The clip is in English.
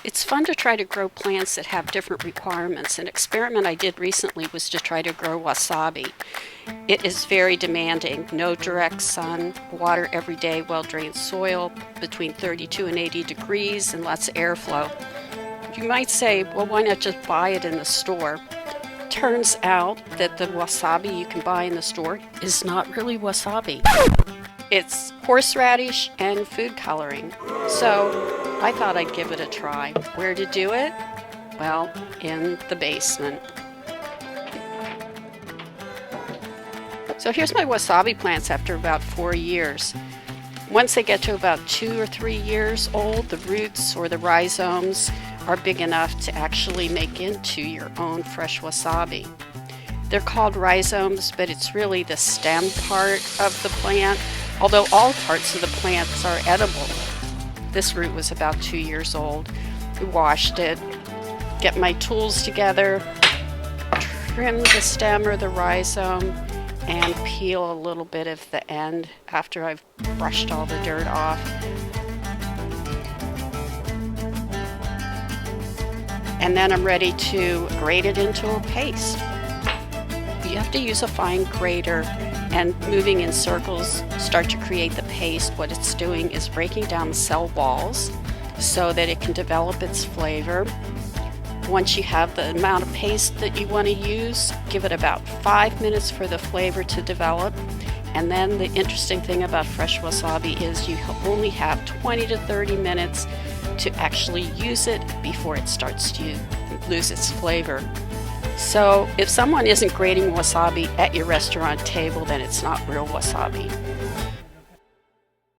It's fun to try to grow plants that have different requirements. An experiment I did recently was to try to grow wasabi. It is very demanding. No direct sun, water every day, well-drained soil, between 32 and 80 degrees, and lots of airflow. You might say, well, why not just buy it in the store? Turns out that the wasabi you can buy in the store is not really wasabi. It's horseradish and food coloring. So I thought I'd give it a try. Where to do it? Well, in the basement. So here's my wasabi plants after about 4 years. Once they get to about 2 or 3 years old, the roots or the rhizomes are big enough to actually make into your own fresh wasabi. They're called rhizomes, but it's really the stem part of the plant, although all parts of the plants are edible. This root was about 2 years old. We washed it, get my tools together, trim the stem or the rhizome, and peel a little bit of the end after I've brushed all the dirt off. And then I'm ready to grate it into a paste. You have to use a fine grater, and moving in circles start to create the paste. What it's doing is breaking down the cell walls so that it can develop its flavor. Once you have the amount of paste that you want to use, give it about 5 minutes for the flavor to develop. And then the interesting thing about fresh wasabi is you only have 20 to 30 minutes to actually use it before it starts to lose its flavor. So if someone isn't grating wasabi at your restaurant table, then it's not real wasabi.